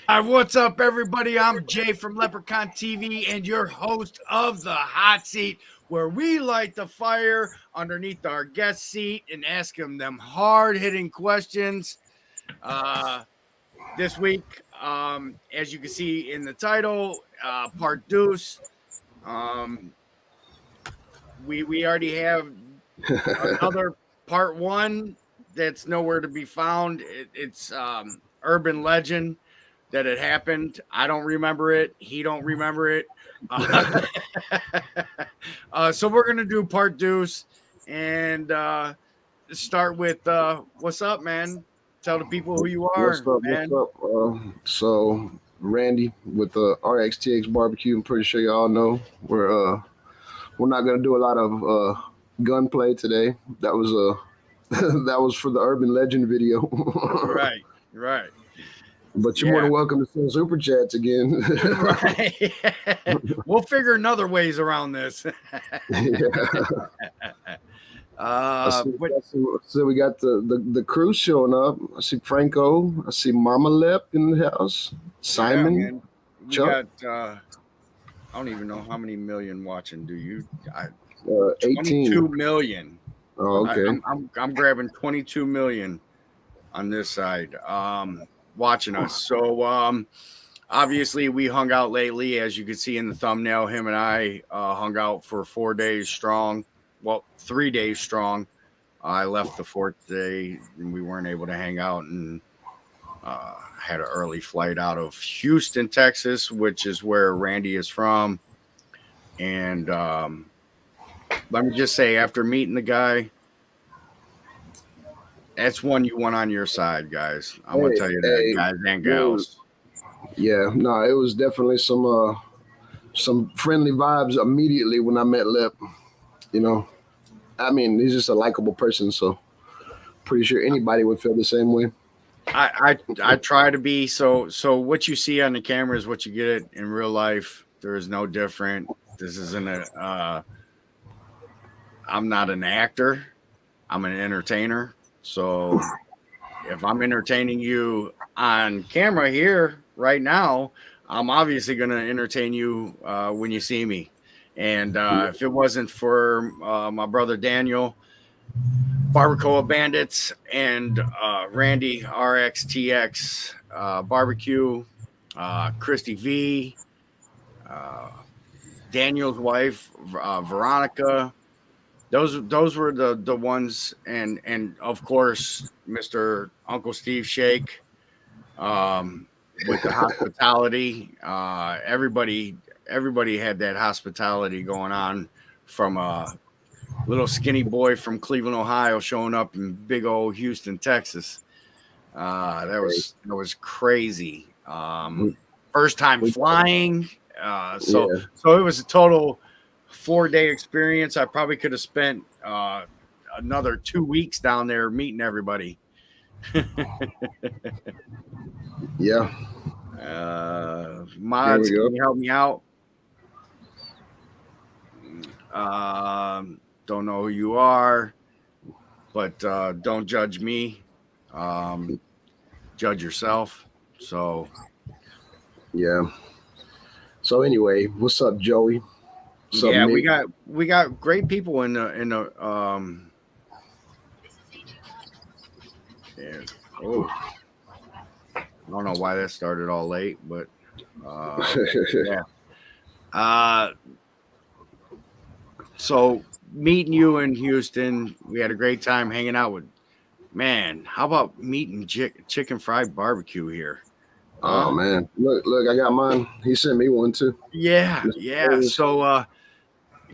What's up, everybody? I'm Jay from Leprechaun TV and your host of The Hot Seat, where we light the fire underneath our guest seat and ask them hard-hitting questions. This week, as you can see in the title, part deuce. We already have another part one that's nowhere to be found. It's urban legend that it happened. I don't remember it. He don't remember it. So we're gonna do part deuce and start with what's up, man? Tell the people who you What's are, up? What's man. up? So Randy with the RXTX BBQ. I'm pretty sure y'all know we're not gonna do a lot of gunplay today. That was that was for the urban legend video. Right, right. But you're more Yeah, than welcome to send super chats again. right. We'll figure another ways around this. Yeah. But So we got the crew showing up. I see Franco. I see Mama Lep in the house. yeah, Simon, man, we Chuck, got. I don't even know how many million watching. Do you? 18. 22 million. Oh, okay. I'm grabbing 22 million on this side. Watching us. So obviously we hung out lately, as you can see in the thumbnail. Him and I hung out for 4 days strong. Well, 3 days strong. I left the fourth day and we weren't able to hang out and had an early flight out of Houston, Texas, which is where Randy is from. And let me just say, after meeting the guy, that's one you want on your side, guys. I'm gonna Hey, tell you that, hey, guys and dude. gals. Yeah, no, it was definitely some friendly vibes immediately when I met Lep. You know, I mean, he's just a likable person, so pretty sure anybody would feel the same way. I try to be so. What you see on the camera is what you get in real life. There is no different. This isn't a. I'm not an actor. I'm an entertainer. So if I'm entertaining you on camera here right now, I'm obviously going to entertain you when you see me. And if it wasn't for my brother Daniel, Barbacoa Bandits, and Randy RXTX Barbecue, Christy V, uh, Daniel's wife, Veronica. Those were the ones, and of course, Mr. Uncle Steve Shake, with the hospitality. Everybody had that hospitality going on, from a little skinny boy from Cleveland, Ohio, showing up in big old Houston, Texas. That was crazy. First time We- flying. Yeah, So it was a total 4 day experience. I probably could have spent another 2 weeks down there meeting everybody. yeah. There Mods, we go. can you help me out? Don't know who you are, but don't judge me. Um, judge yourself. So Yeah. So anyway, what's up, Joey? What's up, yeah, we Mick? got great people in the yeah. Oh, I don't know why that started all late, but yeah. Uh, so meeting you in Houston, we had a great time hanging out with. Man, how about meeting chicken fried barbecue here? Oh Huh? man, look, I got mine. He sent me one too. Yeah, Mr. yeah. Davis. So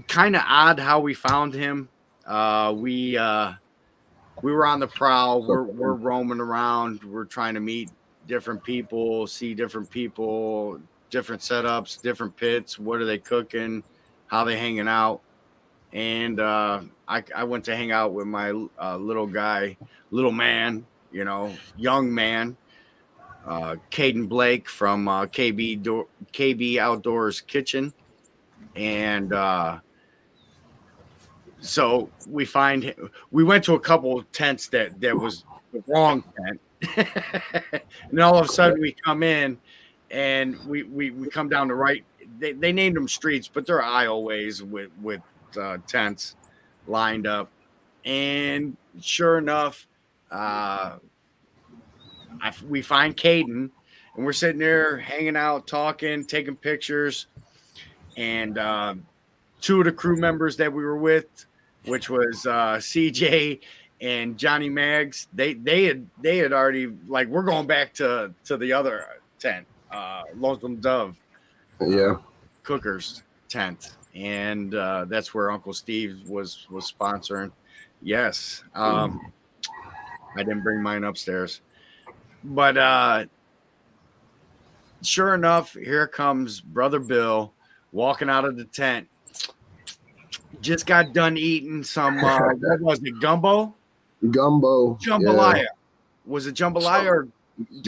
kind of odd how we found him. We were on the prowl. So, We're roaming around. We're trying to meet different people, see different people, different setups, different pits. What are they cooking? How they hanging out? And I went to hang out with my little guy, little man, young man, Caden Blake from KB Outdoors Kitchen, and so we went to a couple of tents that was the wrong tent. And all of a sudden we come in and we come down the right. They named them streets, but they're aisleways with tents lined up. And sure enough, we find Caden, and we're sitting there hanging out, talking, taking pictures, and two of the crew members that we were with, which was CJ and Johnny Maggs, they had already, like, we're going back to the other tent, Lonesome Dove, Cooker's tent, and that's where Uncle Steve was sponsoring. Yes, I didn't bring mine upstairs, but sure enough, here comes Brother Bill walking out of the tent. Just got done eating some what was it, gumbo? Jambalaya. Yeah. Was it jambalaya or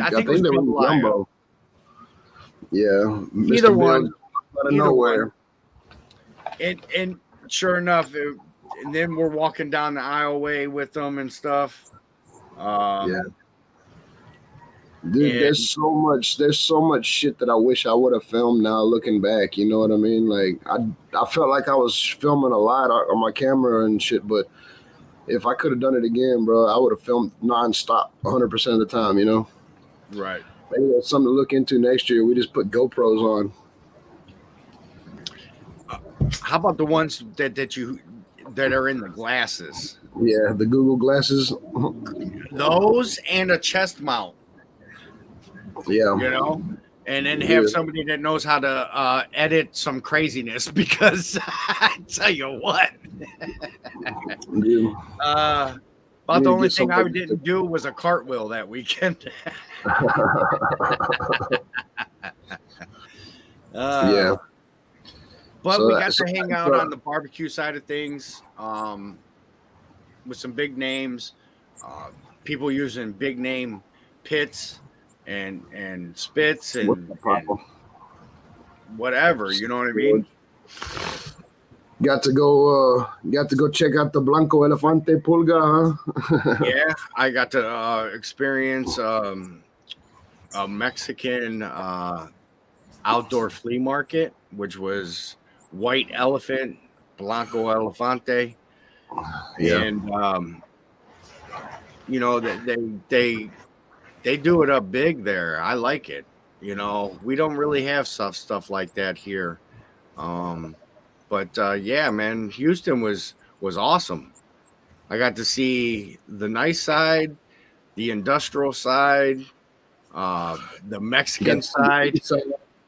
I think it was jambalaya. Yeah. Either one. Out of nowhere. And sure enough, and then we're walking down the aisleway with them and stuff. Yeah. Dude, there's so much shit that I wish I would have filmed now looking back. You know what I mean? Like I felt like I was filming a lot on my camera and shit, but if I could have done it again, bro, I would have filmed nonstop 100% of the time, you know? Right. Maybe that's something to look into next year. We just put GoPros on. How about the ones that are in the glasses? Yeah, the Google glasses. Those and a chest mount. Yeah. You know? And then have somebody that knows how to edit some craziness, because I tell you what. About the only thing I didn't do was a cartwheel that weekend. Yeah. But so we got to hang out on the barbecue side of things with some big names, people using big name pits and spits and whatever, you know what I mean? Got to go check out the Blanco Elefante Pulga, huh? Yeah, I got to experience a Mexican outdoor flea market, which was white elephant, Blanco Elefante. Yeah. And you know, they do it up big there. I like it. You know, we don't really have stuff like that here. But yeah, man, Houston was awesome. I got to see the nice side, the industrial side, the Mexican side.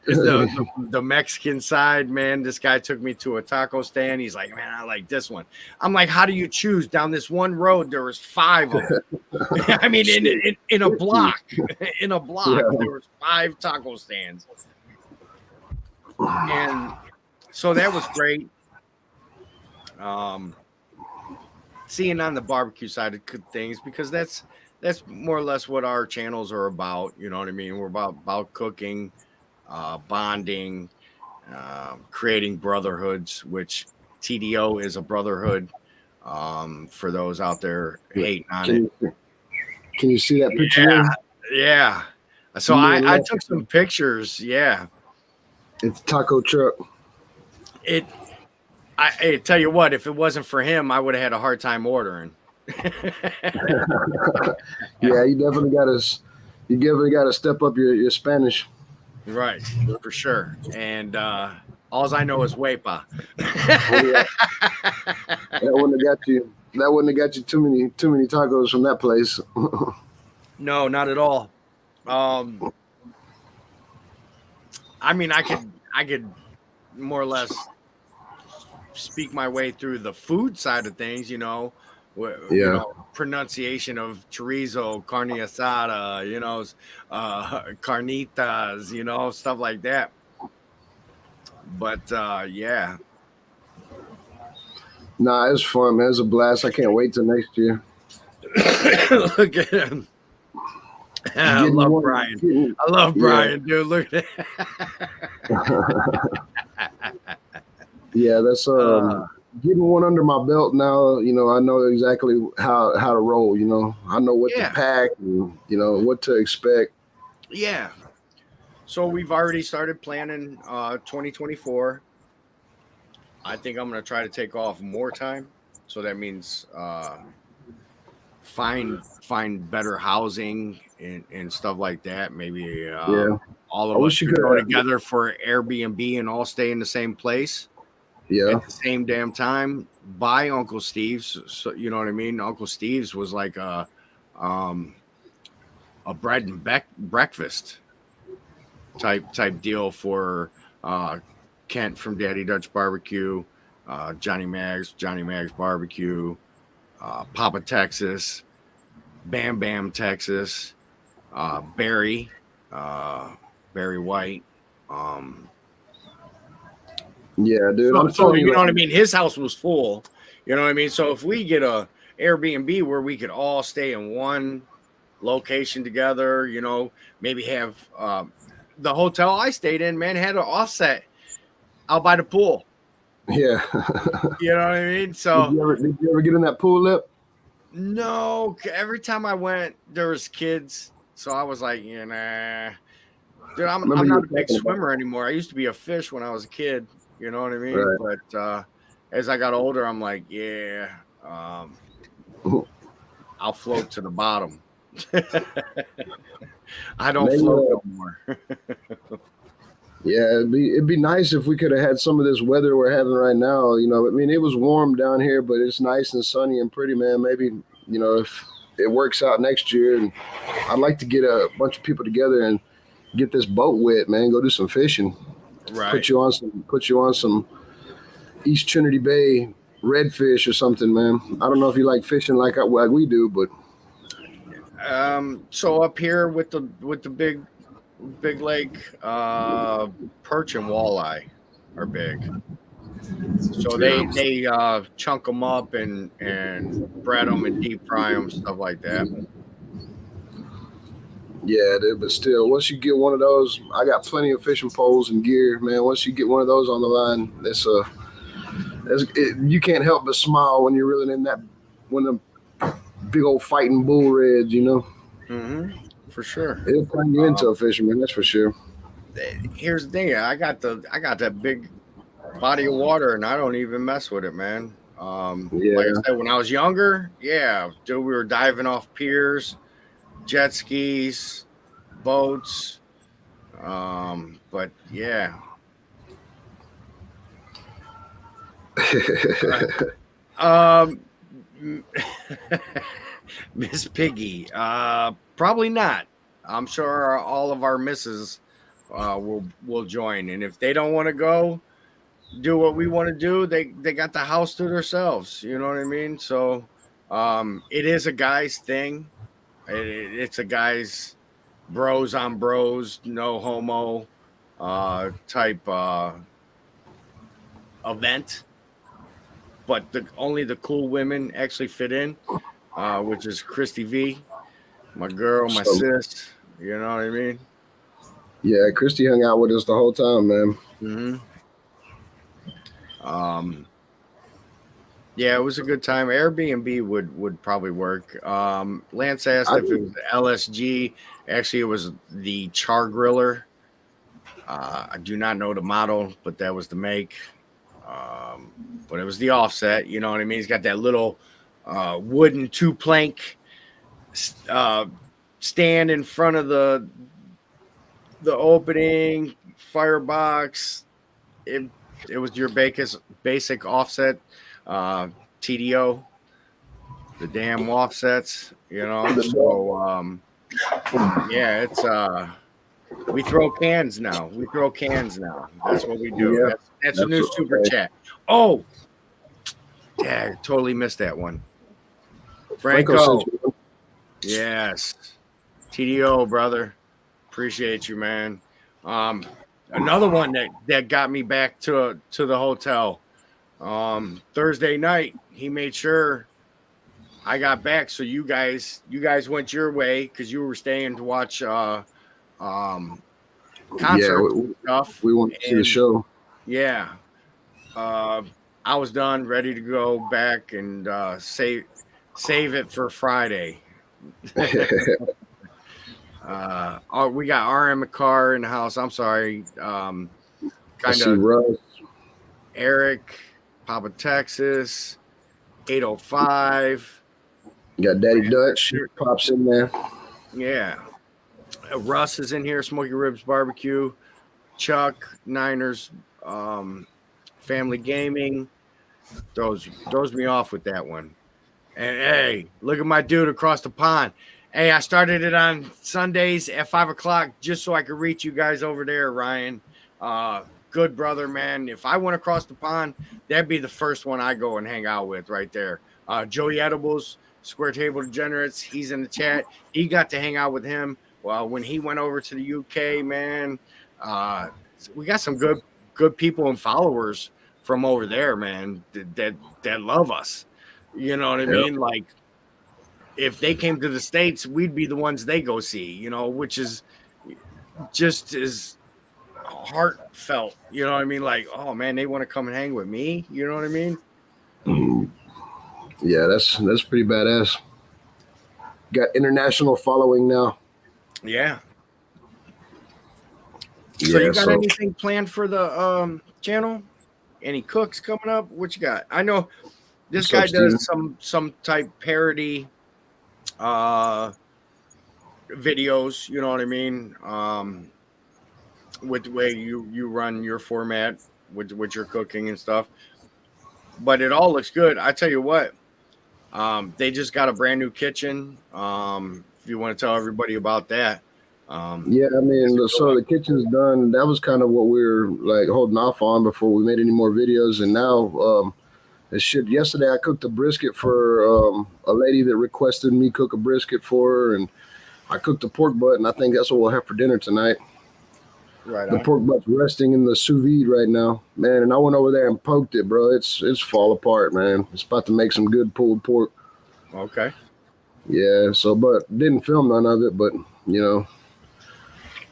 The Mexican side, man. This guy took me to a taco stand. He's like, man, I like this one. I'm like, how do you choose? Down this one road, there was 5 of them. I mean, in a block. In a block, there was 5 taco stands. And so that was great. Seeing on the barbecue side of things, because that's more or less what our channels are about. You know what I mean? We're about cooking, bonding, creating brotherhoods, which TDO is a brotherhood. For those out there hating on it. Can you see that picture? Yeah. So I took some pictures. Yeah. It's taco truck. I tell you what, if it wasn't for him, I would have had a hard time ordering. Yeah, you definitely got to step up your Spanish. Right, for sure. And all I know is Wepa. That wouldn't have got you too many tacos from that place. No, not at all. I mean, I could more or less speak my way through the food side of things, you know. You know, pronunciation of chorizo, carne asada, you know, carnitas, you know, stuff like that. But yeah. Nah, it's fun, man. It's a blast. I can't wait till next year. Look at him. I love Brian. I love Brian, dude. Look at that. Yeah, that's getting one under my belt now. You know, I know exactly how to roll. You know, I know what to pack and, you know, what to expect. Yeah. So we've already started planning 2024. I think I'm going to try to take off more time. So that means find better housing and stuff like that. Maybe Yeah. all I of us wish you could could go have. together for Airbnb and all stay in the same place Yeah. at the same damn time by Uncle Steve's. So you know what I mean? Uncle Steve's was like um, a bread and breakfast type deal for uh, Kent from Daddy Dutch Barbecue, Johnny Mag's Barbecue, Papa Texas, Bam Bam Texas, Barry, uh, Barry White. Um, Yeah, dude. I'm so telling you you, know what I like, mean. His house was full. You know what I mean. So if we get a Airbnb where we could all stay in one location together, you know, maybe have the hotel I stayed in, man, had an offset out by the pool. yeah. You know what I mean? Did So you ever get in that pool lip? no, every time I went, there was kids. So I was like, you know, dude, I remember I'm you not a were big talking about swimmer anymore. I used to be a fish when I was a kid. You know what I it. mean? Right. But as I got older, I'm like, yeah, I'll float to the bottom. I don't Maybe, float no more. yeah, it'd be nice if we could have had some of this weather we're having right now. You know, I mean, it was warm down here, but it's nice and sunny and pretty, man. Maybe, if it works out next year, and I'd like to get a bunch of people together and get this boat wet, man. Go do some fishing. Right. Put you on some East Trinity Bay redfish or something, man. I don't know if you like fishing like we do, but So up here with the big lake, perch and walleye are big. So yeah, they chunk them up and bread them and deep fry them, stuff like that. yeah, dude. But still, once you get one of those, I got plenty of fishing poles and gear, man. Once you get one of those on the line, you can't help but smile when you're reeling in that when the big old fighting bull reds, Hmm. For sure. It'll turn you into Um, a fisherman, that's for sure. Here's the thing: I got that big body of water, and I don't even mess with it, man. Like I Yeah, said, when I was younger, yeah, dude, we were diving off piers, jet skis, boats. But yeah, um, Miss Piggy, probably not. I'm sure all of our misses will join, and if they don't want to go do what we want to do, they got the house to themselves. You know what I mean? So, it is a guy's thing. It's a guy's bros on bros, no homo type event. But only the cool women actually fit in, which is Christy V, my girl, my so sis. You know what I mean? yeah, Christy hung out with us the whole time, man. Hmm. Um, yeah, it was a good time. Airbnb would probably work. Lance asked I if it was LSG. Actually, it was the Char Griller. I do not know the model, but that was the make. But it was the offset. You know what I mean? He's got that little wooden two plank uh, stand in front of the opening firebox. It it was your basic offset TDO, the damn offsets, you know. So yeah, it's we throw cans now. We throw cans now. That's what we do. yeah, That's a that's new what, super okay. chat. Oh, yeah, totally missed that one. Franco sent Franco, you. yes, TDO brother, appreciate you, man. Um, Another one that got me back to the hotel. Thursday night, he made sure I got back, so you guys went your way because you were staying to watch um Yeah, concerts and stuff. we want to see the And show. yeah, uh, I was done, ready to go back and save it for Friday. Oh, we got RM McCarr in the house. I'm sorry. I Kind see of Russ. Eric, Papa Texas, 805. Got Daddy Dutch pops in there. Yeah. Russ is in here, Smoky Ribs Barbecue. Chuck, Niners, Family Gaming. Throws me off with that one. And hey, look at my dude across the pond. Hey, I started it on Sundays at 5 o'clock just so I could reach you guys over there, Ryan. Good brother, man. If I went across the pond, that'd be the first one I go and hang out with right there. Joey Edibles, Square Table Degenerates, he's in the chat. He got to hang out with him. Well, when he went over to the UK, man, we got some good people and followers from over there, man, that love us. You know what I mean? Like, if they came to the States, we'd be the ones they go see, which is just as heartfelt. You know what I mean? Like, oh man, they want to come and hang with me. You know what I mean? Yeah, that's pretty badass. Got international following now. Yeah. So you got anything planned for the channel? Any cooks coming up? What you got? I know this guy does some type parody videos, you know what I mean? With the way you run your format with your cooking and stuff. But it all looks good. I tell you what, they just got a brand new kitchen. If you want to tell everybody about that. Yeah, I mean, so the kitchen's done. That was kind of what we were like holding off on before we made any more videos. And now, yesterday I cooked a brisket for a lady that requested me cook a brisket for her, and I cooked a pork butt, and I think that's what we'll have for dinner tonight. Right. The pork butt's resting in the sous vide right now, man. And I went over there and poked it, bro. It's fall apart, man. It's about to make some good pulled pork. Okay. Yeah. So, but didn't film none of it, but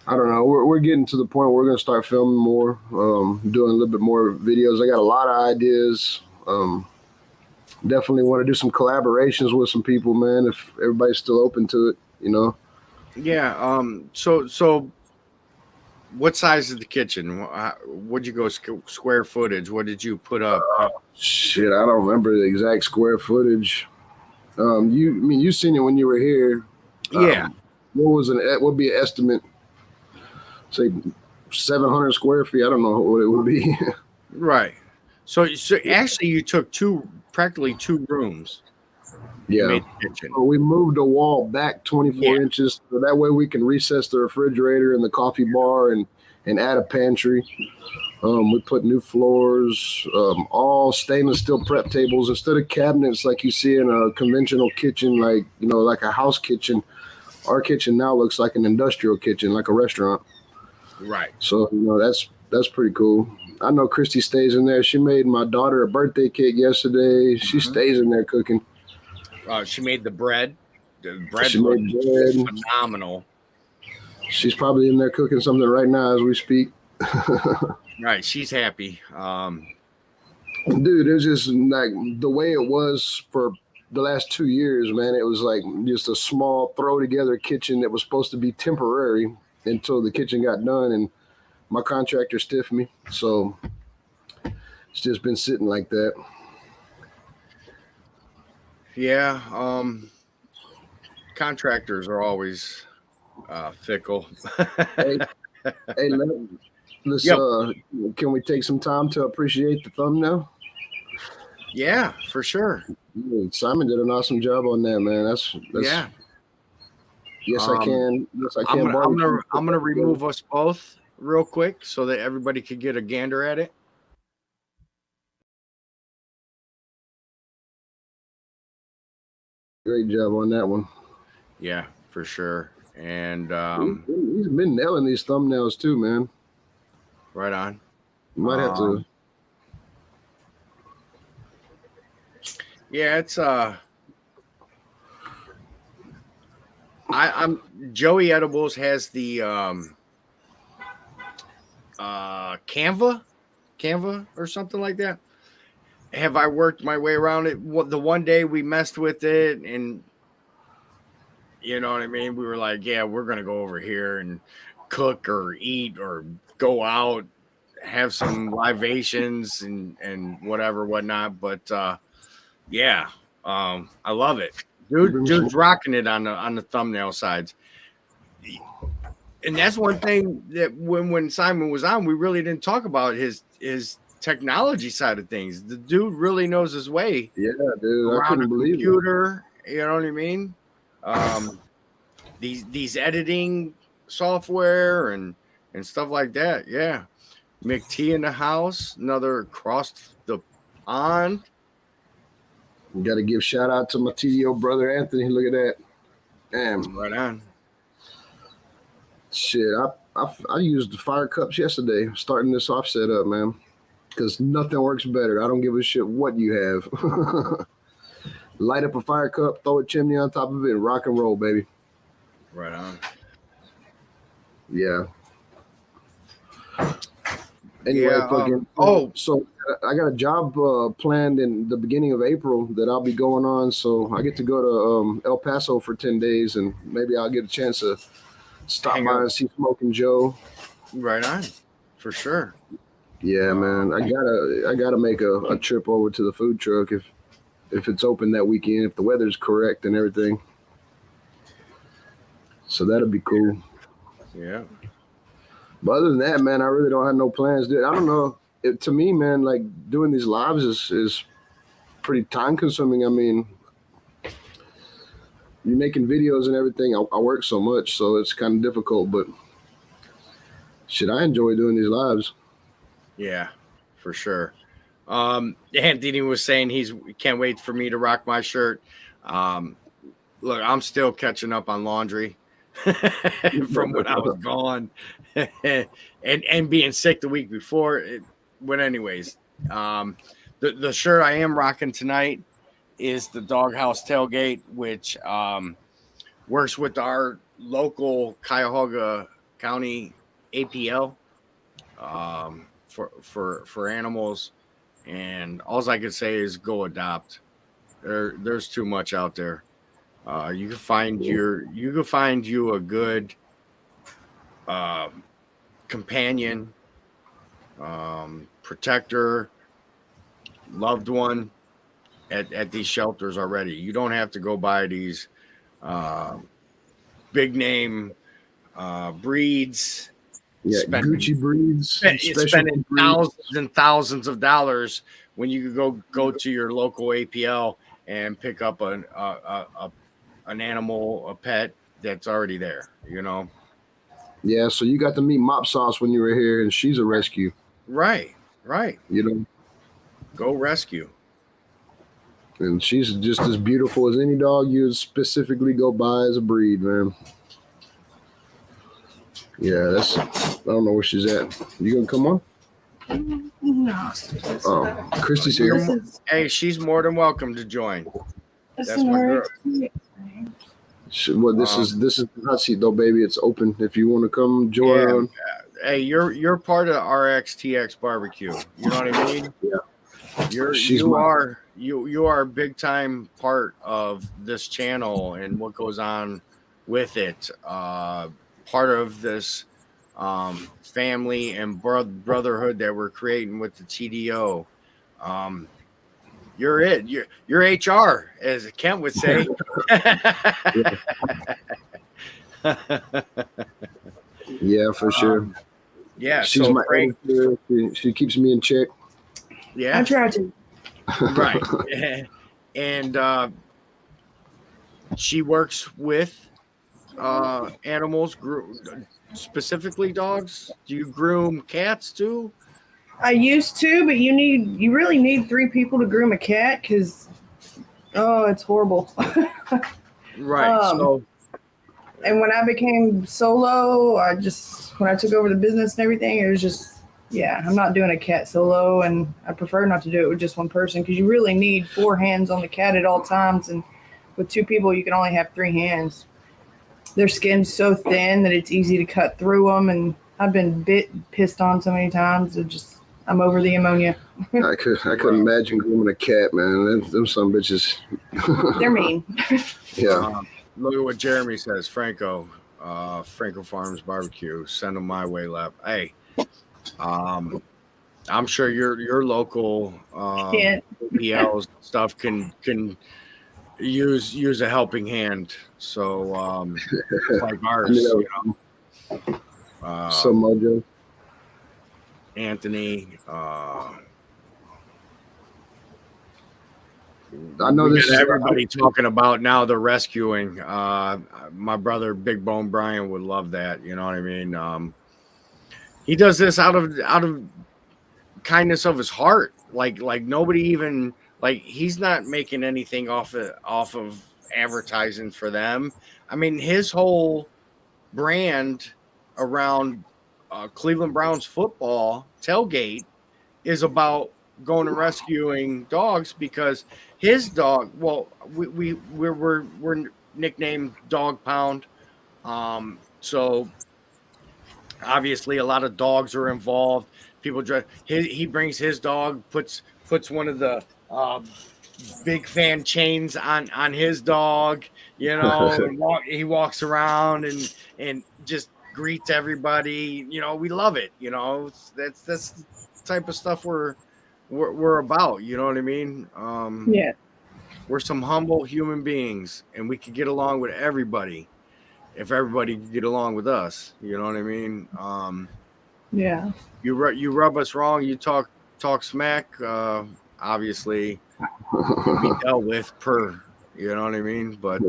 I don't know. We're getting to the point where we're going to start filming more, doing a little bit more videos. I got a lot of ideas. Definitely want to do some collaborations with some people, man, if everybody's still open to it, Yeah. So what size is the kitchen? What'd you go square footage? What did you put up? Shit, I don't remember the exact square footage. You seen it when you were here. Yeah. What would be an estimate? Say 700 square feet. I don't know what it would be. Right. So actually you took practically two rooms. Yeah. So we moved the wall back 24 inches. So that way we can recess the refrigerator and the coffee bar and add a pantry. We put new floors, all stainless steel prep tables instead of cabinets like you see in a conventional kitchen, like a house kitchen. Our kitchen now looks like an industrial kitchen, like a restaurant. Right. So that's pretty cool. I know Christy stays in there. She made my daughter a birthday cake yesterday. She stays in there cooking. She made the bread. The bread was phenomenal. She's probably in there cooking something right now as we speak. Right, she's happy. Dude, it was just like the way it was for the last 2 years, man. It was like just a small throw together kitchen that was supposed to be temporary until the kitchen got done, and my contractor stiffed me, so it's just been sitting like that. Yeah, contractors are always fickle. Hey, let's can we take some time to appreciate the thumbnail? Yeah, for sure. Simon did an awesome job on that, man. That's yeah. Yes, I can. Yes, I can. I'm gonna remove us both real quick so that everybody could get a gander at it. Great job on that one. Yeah, for sure. And he's been nailing these thumbnails too, man. Right on. You might have to. Yeah, it's I'm Joey Edibles has the Canva or something like that. Have I worked my way around it? The one day we messed with it, and You know what I mean? We were like, yeah, we're gonna go over here and cook or eat or go out, have some libations and whatever, whatnot. But yeah, I love it. Dude's rocking it on the thumbnail sides. And that's one thing that when Simon was on, we really didn't talk about his technology side of things. The dude really knows his way Yeah, dude, I around a couldn't believe it. computer. You know what I mean? These editing software and stuff like that. Yeah, McT in the house, another across the pond. Got to give shout out to my TDO brother Anthony. Look at that. Damn. Right on. Shit, I used the fire cups yesterday, starting this offset up, man. Because nothing works better. I don't give a shit what you have. Light up a fire cup, throw a chimney on top of it, and rock and roll, baby. Right on. Yeah. Anyway, Yeah, so I got a job planned in the beginning of April that I'll be going on. So I get to go to El Paso for 10 days, and maybe I'll get a chance to stop by and see Smoking Joe. Right on, for sure. Yeah, man. I gotta make a trip over to the food truck if it's open that weekend, if the weather's correct and everything. So that'll be cool. Yeah. But other than that, man, I really don't have no plans, dude. I don't know. To me, man, like doing these lives is pretty time consuming. I mean, you're making videos and everything. I work so much, so it's kind of difficult. But shit, I enjoy doing these lives. Yeah, for sure. Anthony was saying he can't wait for me to rock my shirt. Look, I'm still catching up on laundry from when I was gone and being sick the week before. But anyways, the shirt I am rocking tonight is the Doghouse Tailgate, which works with our local Cuyahoga County APL for animals. And all I can say is go adopt. There's too much out there. You can find you a good companion, protector, loved one at these shelters already. You don't have to go buy these big name breeds. Yeah, Gucci breeds. Spending thousands and thousands of dollars when you could go to your local APL and pick up an animal, a pet that's already there, you know? Yeah, so you got to meet Mop Sauce when you were here, and she's a rescue. Right. You know? Go rescue. And she's just as beautiful as any dog you would specifically go buy as a breed, man. Yeah, I don't know where she's at. You gonna come on? No. Oh, Christy's here. Hey, she's more than welcome to join. That's my girl. This is the hot seat though, baby. It's open if you want to come join. Yeah. Hey, you're part of RXTX BBQ. You know what I mean? Yeah. You are a big time part of this channel and what goes on with it. Part of this family and brotherhood that we're creating with the TDO. You're it. You're HR, as Kent would say. Yeah, for sure. Yeah, she's my editor. She keeps me in check. Yeah, I try to. Right, and she works with animals, specifically dogs. Do you groom cats too? I used to, but you really need 3 people to groom a cat because it's horrible. Right. And when I became solo, when I took over the business and everything, it was just I'm not doing a cat solo, and I prefer not to do it with just one person because you really need 4 hands on the cat at all times, and with 2 people you can only have 3 hands. Their skin's so thin that it's easy to cut through them, and I've been pissed on so many times. I'm over the ammonia. I couldn't imagine grooming a cat, man. Them some bitches. They're mean. Yeah. Look at what Jeremy says. Franco Farms Barbecue. Send them my way, Lep. Hey, um, I'm sure your local Can't. APLs stuff can use a helping hand. So just like I mean, ours, that was some mojo. Anthony. I know We this got is everybody talking about now the rescuing. My brother Big Bone Brian would love that. You know what I mean? He does this out of kindness of his heart. Like nobody even like he's not making anything off of advertising for them. I mean, his whole brand around Cleveland Browns football tailgate is about going and rescuing dogs because his dog. Well, we're nicknamed Dog Pound. So obviously a lot of dogs are involved. People drive. He brings his dog, puts one of the big fan chains on his dog, and he walks around and just greets everybody. We love it. That's the type of stuff we're about. You know what I mean? Yeah. We're some humble human beings, and we could get along with everybody if everybody could get along with us. You know what I mean? Yeah. You rub us wrong, you talk smack. Obviously, you'll be dealt with per. You know what I mean? But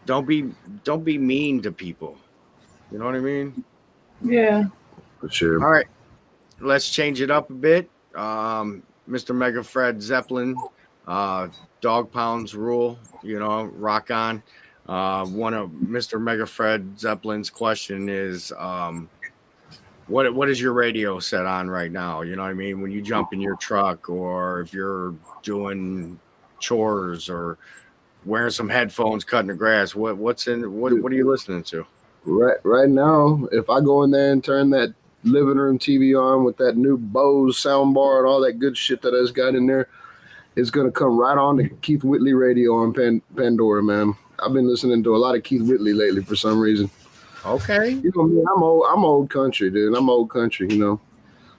don't be mean to people. You know what I mean? Yeah. For sure. All right, let's change it up a bit. Mr. Mega Fred Zeppelin, dog pounds rule. Rock on. One of Mr. Mega Fred Zeppelin's question is, what is your radio set on right now? You know what I mean? When you jump in your truck, or if you're doing chores, or wearing some headphones, cutting the grass, what are you listening to? Right now, if I go in there and turn that living room TV on with that new Bose soundbar and all that good shit that I just got in there, it's gonna come right on to Keith Whitley radio on Pandora, man. I've been listening to a lot of Keith Whitley lately for some reason. Okay. You know me, I'm old country, dude. I'm old country, The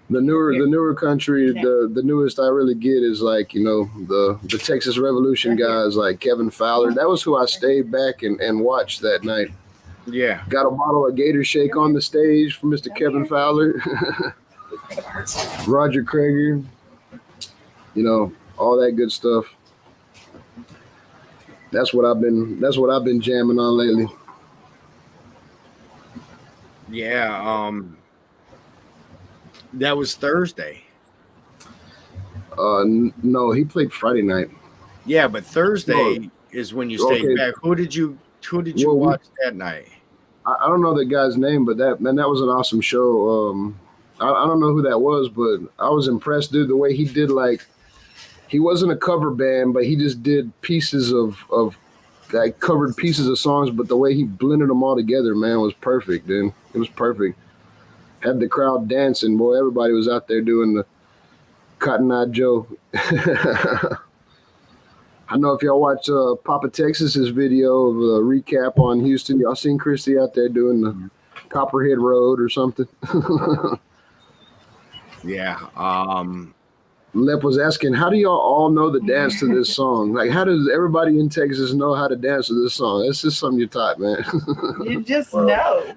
newer country, the newest I really get is like, the Texas Revolution guys like Kevin Fowler. That was who I stayed back and watched that night. Yeah. Got a bottle of Gator Shake on the stage for Mr. Kevin Fowler. Roger Krager, all that good stuff. That's what I've been jamming on lately. Yeah. That was Thursday. No, he played Friday night. Yeah, but Thursday is when you stayed back. Who did you watch that night? I don't know that guy's name, but that was an awesome show. I don't know who that was, but I was impressed, dude. The way he did, he wasn't a cover band, but he just did pieces of covered pieces of songs. But the way he blended them all together, man, was perfect, dude. It was perfect. Had the crowd dancing, boy. Everybody was out there doing the Cotton Eye Joe. I know if y'all watch Papa Texas's video of a recap on Houston, y'all seen Christy out there doing the Copperhead Road or something. Yeah. Lep was asking, how do y'all all know the dance to this song? Like, how does everybody in Texas know how to dance to this song? It's just something you're taught, man. You just know.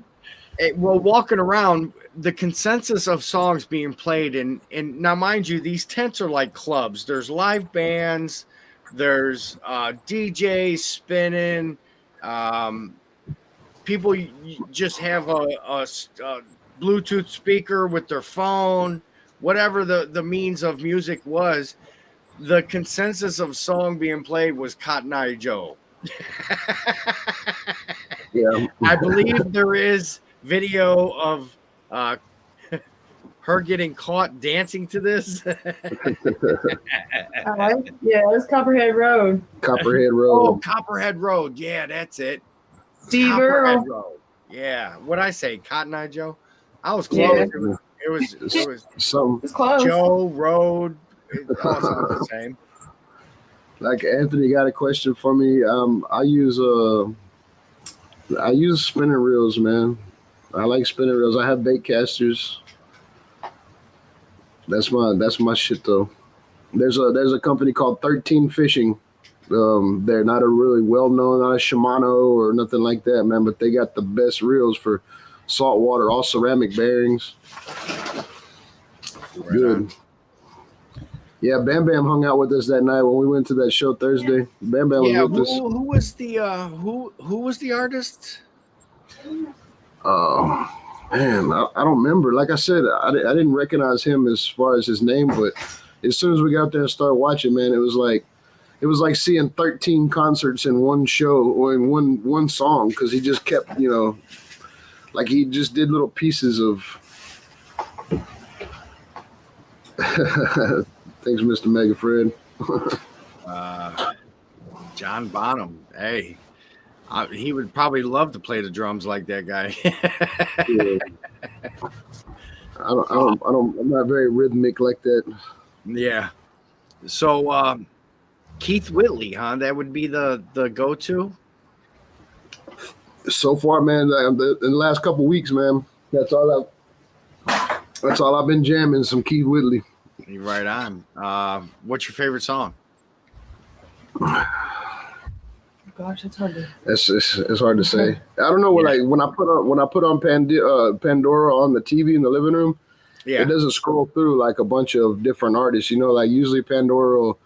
Well, walking around, the consensus of songs being played, and now, mind you, these tents are like clubs. There's live bands, there's DJs spinning, people just have a Bluetooth speaker with their phone, whatever the means of music was. The consensus of song being played was Cotton Eye Joe. Yeah. I believe there is video of her getting caught dancing to this. Yeah, it's Copperhead Road. Copperhead Road. Oh, Copperhead Road. Yeah, that's it. Steve Copperhead Earle. Road. Yeah. What'd I say? Cotton Eye Joe? I was close. Yeah. It was some It's close. Joe Road. It all sounds the same. Like Anthony got a question for me. I use spinning reels, man. I like spinning reels. I have bait casters. That's my shit though. There's a company called 13 Fishing. They're not a really well known, not a Shimano or nothing like that, man. But they got the best reels for saltwater, all ceramic bearings. Right Good. on. Yeah, Bam Bam hung out with us that night when we went to that show Thursday. Bam Bam Yeah, was with us. who was the who was the artist? Uh, Man, I don't remember. Like I said, I didn't recognize him as far as his name, but as soon as we got there and started watching, man, it was like seeing 13 concerts in one show or in one song because he just kept, like he just did little pieces of. Thanks, Mr. Mega Fred. John Bonham. Hey, he would probably love to play the drums like that guy. Yeah. I'm not very rhythmic like that. Yeah. So Keith Whitley, huh? That would be the go-to. So far, man, in the last couple weeks, man, that's all I've been jamming. Some Keith Whitley. You're right on. What's your favorite song? Gosh, it's hard to. It's hard to say. I don't know. Yeah. Like when I put on Pandora on the TV in the living room, Yeah. it doesn't scroll through like a bunch of different artists. Like usually Pandora, will,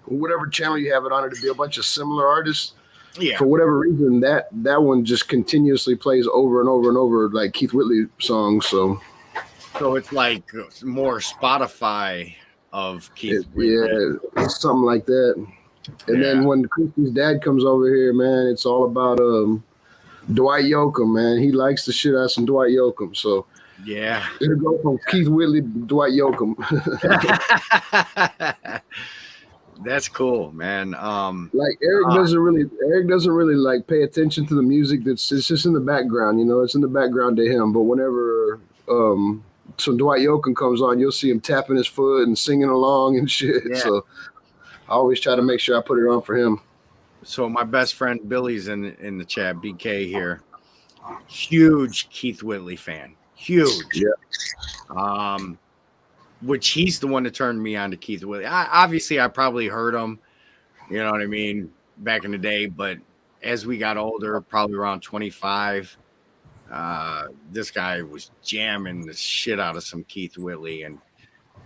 whatever channel you have it on, it'll be a bunch of similar artists. Yeah. For whatever reason, that one just continuously plays over and over and over like Keith Whitley songs. So it's like more Spotify of Keith Whitley. it's something like that. And then when Christy's dad comes over here, man, it's all about Dwight Yoakam, man. He likes the shit out of some Dwight Yoakam. So Yeah. it'll go from Keith Whitley to Dwight Yoakam. That's cool, man. Like Eric doesn't really like pay attention to the music. It's just in the background, it's in the background to him. But whenever some Dwight Yoakam comes on, you'll see him tapping his foot and singing along and shit. Yeah. So I always try to make sure I put it on for him. So my best friend Billy's in the chat, BK here. Huge Keith Whitley fan. Huge. Yeah. Which he's the one that turned me on to Keith Whitley. Obviously, I probably heard him, you know what I mean, back in the day. But as we got older, probably around 25, this guy was jamming the shit out of some Keith Whitley. And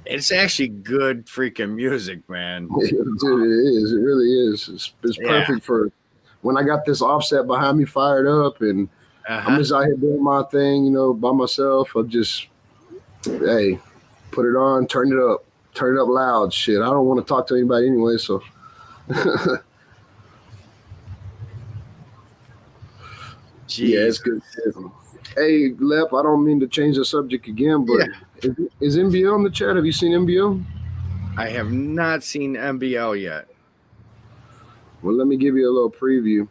it's actually good freaking music, man. Dude, it is. It really is. It's perfect for when I got this offset behind me fired up and I'm just out here doing my thing, by myself. I just, hey, put it on, turn it up loud. Shit, I don't want to talk to anybody anyway, so. Yeah, it's good. Hey, Lep, I don't mean to change the subject again, but is NBL in the chat? Have you seen NBL? I have not seen NBL yet. Well, let me give you a little preview.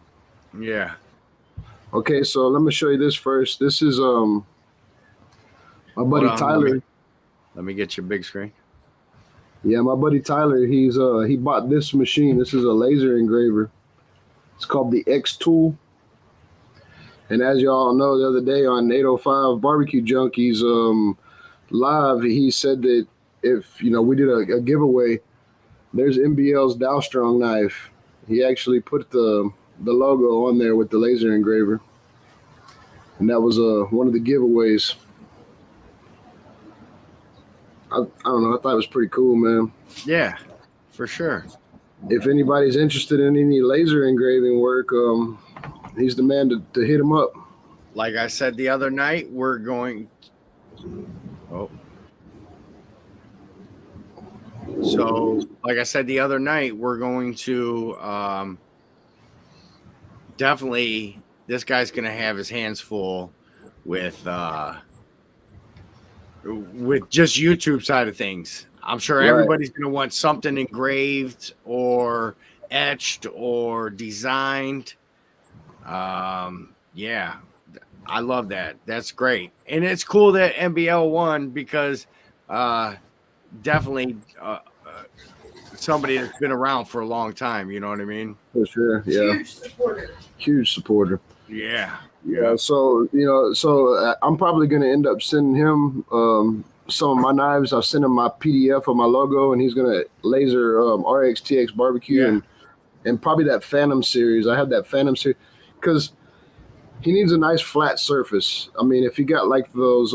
Yeah. Okay, so let me show you this first. This is my buddy Tyler. Let me get your big screen. Yeah, my buddy Tyler, he bought this machine. This is a laser engraver. It's called the X Tool. And as y'all know, the other day on 805 Barbecue Junkies live, he said that if we did a giveaway, there's NBL's Dow Strong knife. He actually put the logo on there with the laser engraver, and that was one of the giveaways. I don't know. I thought it was pretty cool, man. Yeah, for sure. If anybody's interested in any laser engraving work, he's the man to hit him up. Like I said the other night, we're going. So, like I said the other night, we're going to definitely. This guy's going to have his hands full with just YouTube side of things. I'm sure everybody's going to want something engraved or etched or designed. Yeah, I love that. That's great. And it's cool that NBL won because definitely somebody that's been around for a long time. You know what I mean? For sure. Yeah. Huge supporter. Yeah. Yeah. So I'm probably gonna end up sending him some of my knives. I'll send him my PDF of my logo, and he's gonna laser RXTX barbecue and probably that Phantom series. I have that Phantom series because he needs a nice flat surface. I mean, if you got like those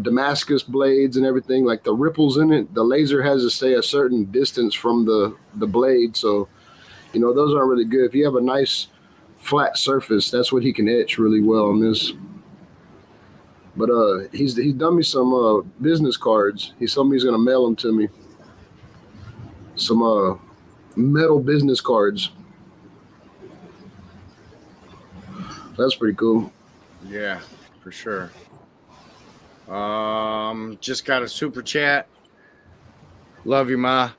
Damascus blades and everything, like the ripples in it, the laser has to stay a certain distance from the blade. So, those aren't really good. If you have a nice flat surface, that's what he can etch really well on this. But he's done me some business cards. He told me he's gonna mail them to me. Some metal business cards. That's pretty cool. Yeah, for sure. Just got a super chat. Love you, Ma.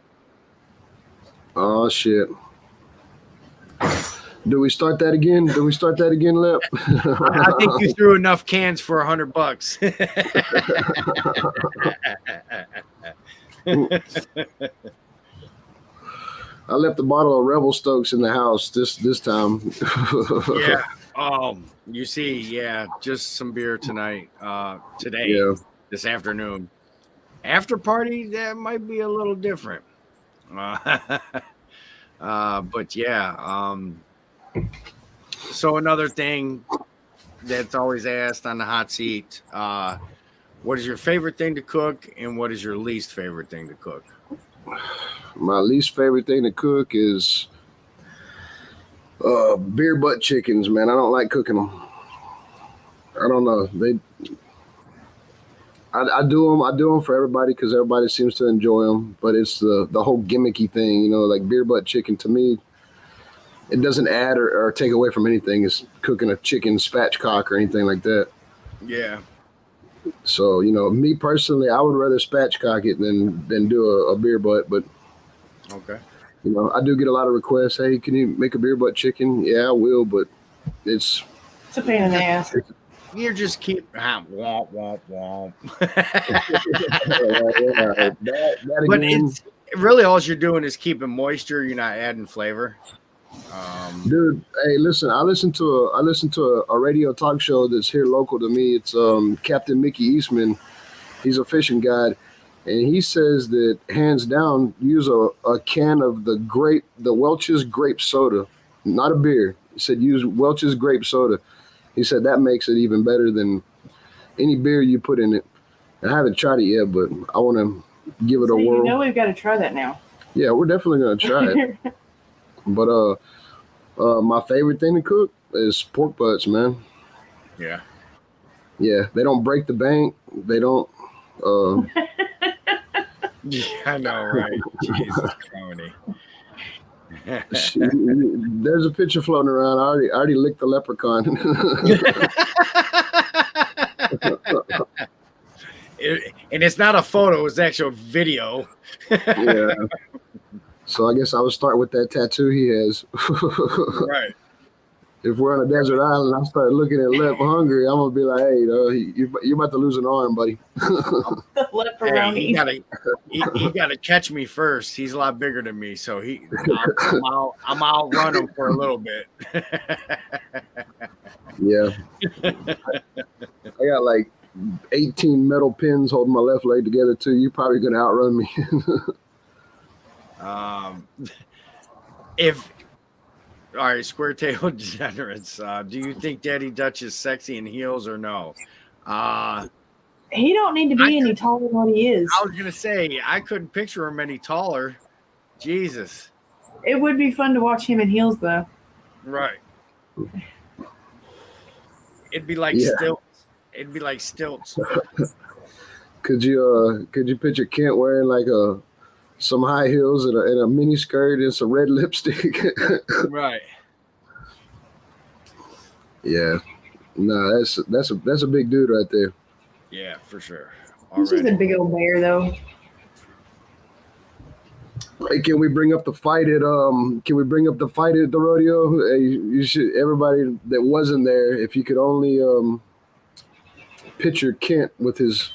Oh shit. Do we start that again? Lep? I think you threw enough cans for $100. I left a bottle of Rebel Stokes in the house this time. Yeah. You see, just some beer tonight. Today, this afternoon. After party, that might be a little different. But yeah. So another thing that's always asked on the hot seat: what is your favorite thing to cook, and what is your least favorite thing to cook? My least favorite thing to cook is beer butt chickens, man. I don't like cooking them. I don't know. I do them for everybody because everybody seems to enjoy them. But it's the whole gimmicky thing, like beer butt chicken. To me, it doesn't add or take away from anything. It's cooking a chicken spatchcock or anything like that. Yeah. So me personally, I would rather spatchcock it than do a beer butt. But okay. I do get a lot of requests. Hey, can you make a beer butt chicken? Yeah, I will, but it's a pain in the ass. You just keep womp womp womp. But it's really all you're doing is keeping moisture. You're not adding flavor. Dude, hey, listen. I listen to a radio talk show that's here local to me. It's Captain Mickey Eastman. He's a fishing guide. And he says that hands down, use a can of the Welch's grape soda, not a beer. He said use Welch's grape soda. He said that makes it even better than any beer you put in it. I haven't tried it yet, but I want to give it a whirl. We've got to try that now. Yeah, we're definitely going to try it. But my favorite thing to cook is pork butts, man. Yeah. Yeah, they don't break the bank. They don't. Yeah, I know, right? Jesus, comedy. There's a picture floating around. I already licked the leprechaun. And it's not a photo; it's actual video. Yeah. So I guess I would start with that tattoo he has. Right. If we're on a desert island, I start looking at Lep hungry, I'm gonna be like, "Hey, you're about to lose an arm, buddy." He gotta catch me first. He's a lot bigger than me, so I'm out run him for a little bit. Yeah. I got like 18 metal pins holding my left leg together too. You're probably gonna outrun me. All right, square tail degenerates. Do you think Daddy Dutch is sexy in heels or no? He don't need to be any taller than what he is. I was gonna say I couldn't picture him any taller. Jesus. It would be fun to watch him in heels though. Right. It'd be like stilts. It'd be like stilts. Could you picture Kent wearing like some high heels and a mini skirt and some red lipstick? Right. Yeah. No, that's a big dude right there. Yeah, for sure. He's just a big old bear though. Hey, can we bring up the fight at the rodeo? Hey, you should, everybody that wasn't there, if you could only picture Kent with his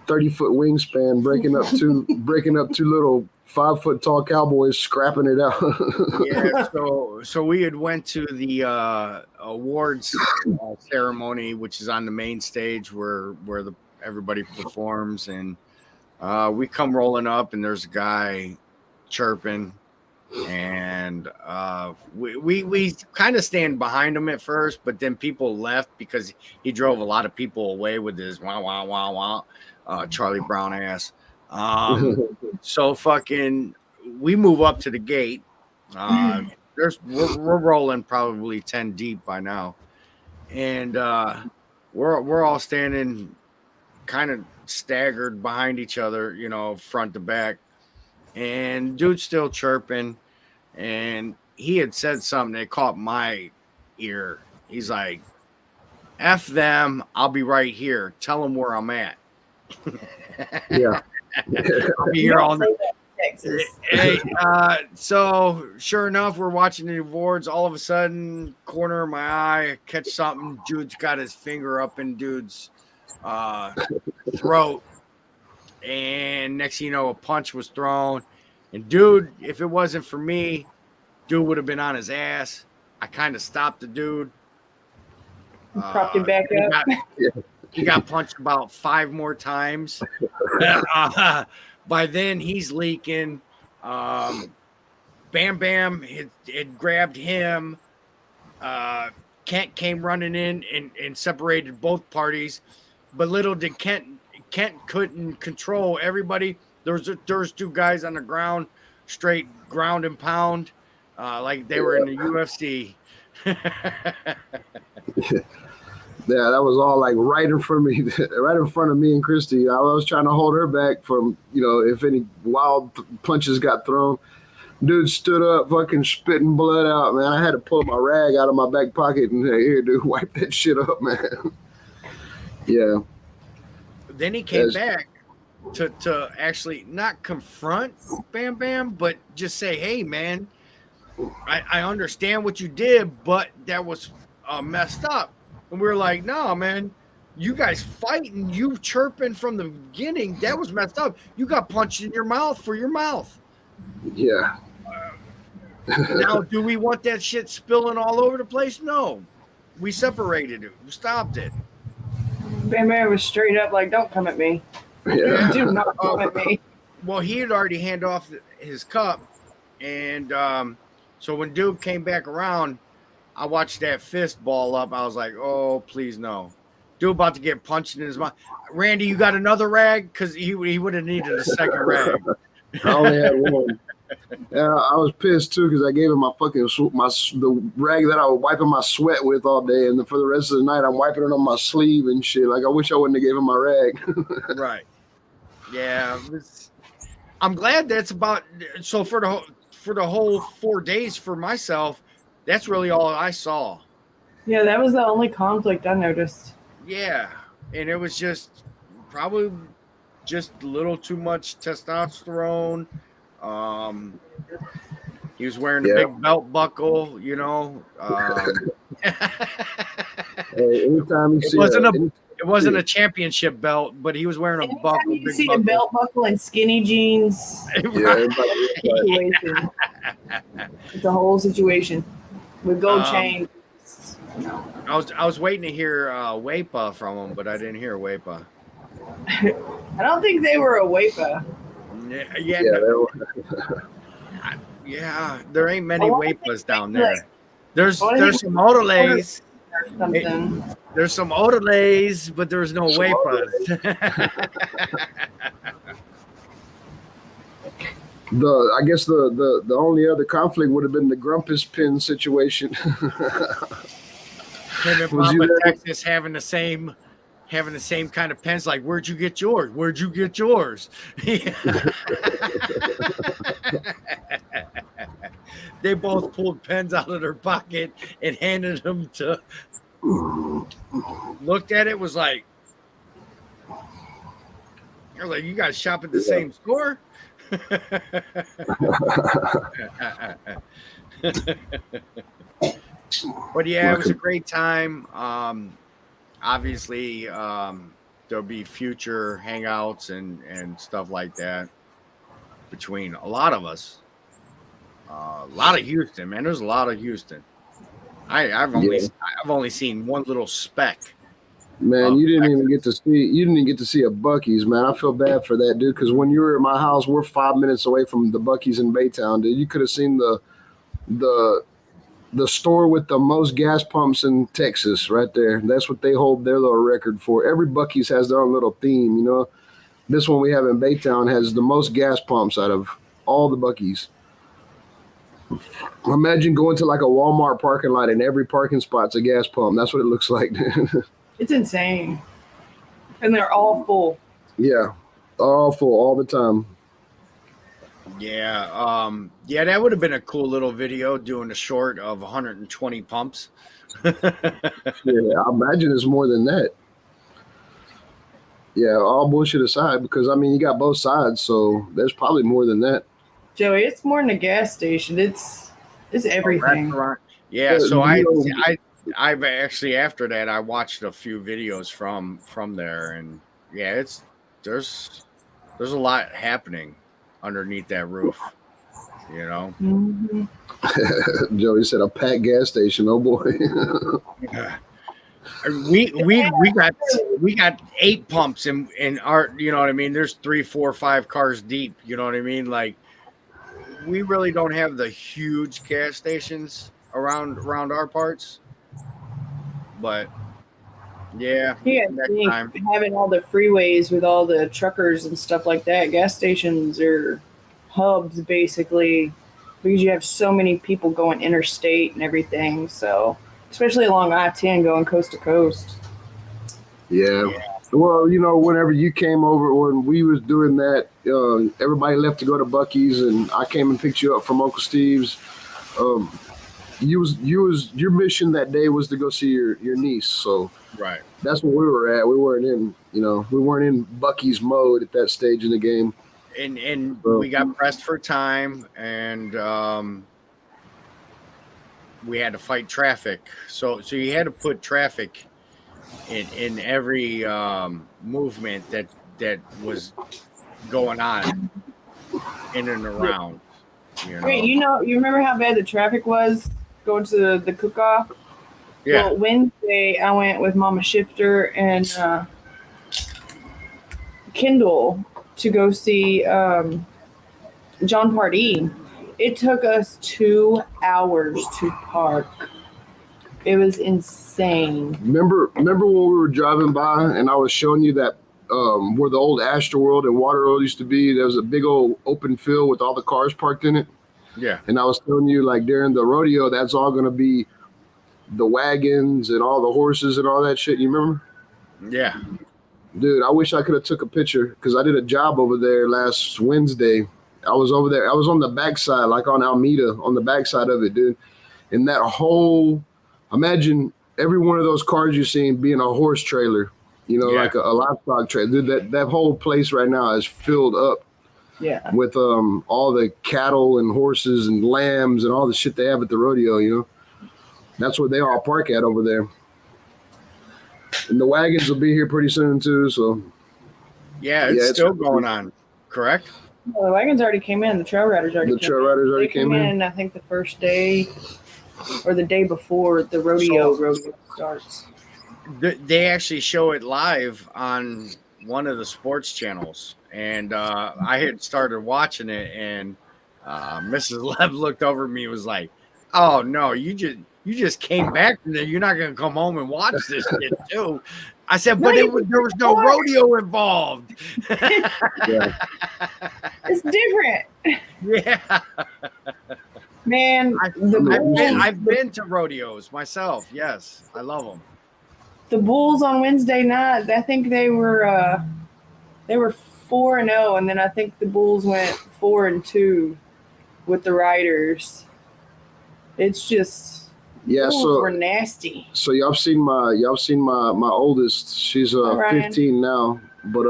30-foot wingspan breaking up two little 5-foot tall cowboys scrapping it out. Yeah, so we had went to the awards ceremony, which is on the main stage where everybody performs, and we come rolling up, and there's a guy chirping, and we kind of stand behind him at first, but then people left because he drove a lot of people away with his wow wow wow wow Charlie Brown ass. So fucking we move up to the gate. We're rolling probably 10 deep by now, and we're all standing kind of staggered behind each other, front to back, and dude's still chirping, and he had said something that caught my ear. He's like, "F them, I'll be right here. Tell them where I'm at." Yeah. I'll be here all night. Hey, so sure enough, we're watching the awards. All of a sudden, corner of my eye, I catch something. Dude's got his finger up in dude's throat, and next thing you know, a punch was thrown. And dude, if it wasn't for me, dude would have been on his ass. I kind of stopped the dude. Propped him back up. He got punched about 5 more times. By then, he's leaking. Bam Bam had grabbed him. Kent came running in and separated both parties. But little did Kent couldn't control everybody. There's 2 guys on the ground, straight ground and pound, like they were in the UFC. Yeah, that was all like right in front of me, right in front of me and Christy. I was trying to hold her back from, if any wild punches got thrown. Dude stood up, fucking spitting blood out, man. I had to pull my rag out of my back pocket and hey, here, dude, wipe that shit up, man. Yeah. Then he came back to actually not confront Bam Bam, but just say, "Hey, man, I understand what you did, but that was messed up." And we were like, "No, man, you guys fighting, you chirping from the beginning, that was messed up. You got punched in your mouth for your mouth." Yeah. Now, do we want that shit spilling all over the place? No. We separated it. We stopped it. Bam Bam was straight up like, "Don't come at me. Yeah. Do not come at me." Well, he had already handed off his cup. And so when dude came back around, I watched that fist ball up. I was like, "Oh, please no." Dude about to get punched in his mouth. "Randy, you got another rag?" Because he would have needed a second rag. I only had one. Yeah, I was pissed too because I gave him my fucking the rag that I was wiping my sweat with all day, and for the rest of the night I'm wiping it on my sleeve and shit. Like I wish I wouldn't have gave him my rag. Right. Yeah. I'm glad that's about. So for the whole 4 days for myself, that's really all I saw. Yeah, that was the only conflict I noticed. Yeah, and it was probably just a little too much testosterone. He was wearing a big belt buckle, Hey, anytime you see it wasn't a championship belt, but he was wearing a buckle. You see a belt buckle and skinny jeans. Right. Situation. It's a whole situation with gold chains. I was waiting to hear Wepa from him, but I didn't hear Wepa. I don't think they were a Wepa. Yeah, there ain't many Wepas down there. There's some Odelays. There's some Odelays, but there's no Wepas. I guess the only other conflict would have been the Grumpus pin situation. Him and Papa Texas having the same kind of pens. Like, where'd you get yours? Where'd you get yours? They both pulled pens out of their pocket and handed them to. Looked at it, was like, I was like, "You guys shop at the same store?" But yeah, it was a great time. Obviously, there'll be future hangouts and stuff like that. between a lot of us. A lot of Houston, man. There's a lot of Houston. I've only seen one little speck. Man, you didn't even get to see a Buc-ee's, man. I feel bad for that, dude, because when you were at my house, we're 5 minutes away from the Buc-ee's in Baytown, dude. You could have seen the store with the most gas pumps in Texas right there. That's what they hold their little record for. Every Buc-ee's has their own little theme, you know. This one we have in Baytown has the most gas pumps out of all the Buc-ee's. Imagine going to like a Walmart parking lot and every parking spot's a gas pump. That's what it looks like. It's insane. And they're all full. Yeah, all full all the time. Yeah, that would have been a cool little video doing a short of 120 pumps. Yeah, I imagine it's more than that. Yeah, all bullshit aside, because I mean you got both sides, so there's probably more than that. Joey, it's more than a gas station. It's everything. Yeah, so I've actually after that I watched a few videos from there, and yeah, there's a lot happening underneath that roof, you know. Mm-hmm. Joey said a packed gas station. Oh boy. we got 8 pumps in our, you know what I mean. There's 3, 4, 5 cars deep. You know what I mean. Like we really don't have the huge gas stations around our parts. But yeah, next time. Having all the freeways with all the truckers and stuff like that, gas stations are hubs basically, because you have so many people going interstate and everything. So especially along I-10 going coast to coast. Yeah. Well, you know, whenever you came over, when we was doing that, everybody left to go to Buc-ee's, and I came and picked you up from Uncle Steve's. Your mission that day was to go see your niece, so right. That's where we were at. We weren't in Buc-ee's mode at that stage in the game. And we got pressed for time, and we had to fight traffic. So you had to put traffic in every movement that was going on in and around. You know? Wait, you remember how bad the traffic was going to the cook-off? Yeah. Well, Wednesday I went with Mama Shifter and Kendall to go see John Pardee. It took us 2 hours to park. It was insane. Remember when we were driving by and I was showing you that where the old Astroworld and Waterworld used to be, there was a big old open field with all the cars parked in it. Yeah. And I was telling you, like, during the rodeo, that's all going to be the wagons and all the horses and all that shit. You remember? Yeah. Dude, I wish I could have took a picture because I did a job over there last Wednesday. I was over there. I was on the backside, like on Alameda, on the backside of it, dude. And that whole, imagine every one of those cars you're seeing being a horse trailer, you know, like a livestock trailer. Dude, that whole place right now is filled up. Yeah. With all the cattle and horses and lambs and all the shit they have at the rodeo, you know. That's where they all park at over there. And the wagons will be here pretty soon too, so. Yeah, it's still going on, correct? Well, the wagons already came in. The trail riders already came in. I think the first day or the day before the rodeo starts. They actually show it live on one of the sports channels. And I had started watching it, and Mrs. Lev looked over at me and was like, "Oh no, you just came back from there. You're not gonna come home and watch this shit too." I said, "But there was no rodeo involved." Yeah. It's different. Yeah, man. I've been to rodeos myself. Yes, I love them. The Bulls on Wednesday night, I think they were 4-0, and then I think the Bulls went 4-2 with the Riders. It's just Bulls were nasty. So y'all seen my oldest. She's 15 now, but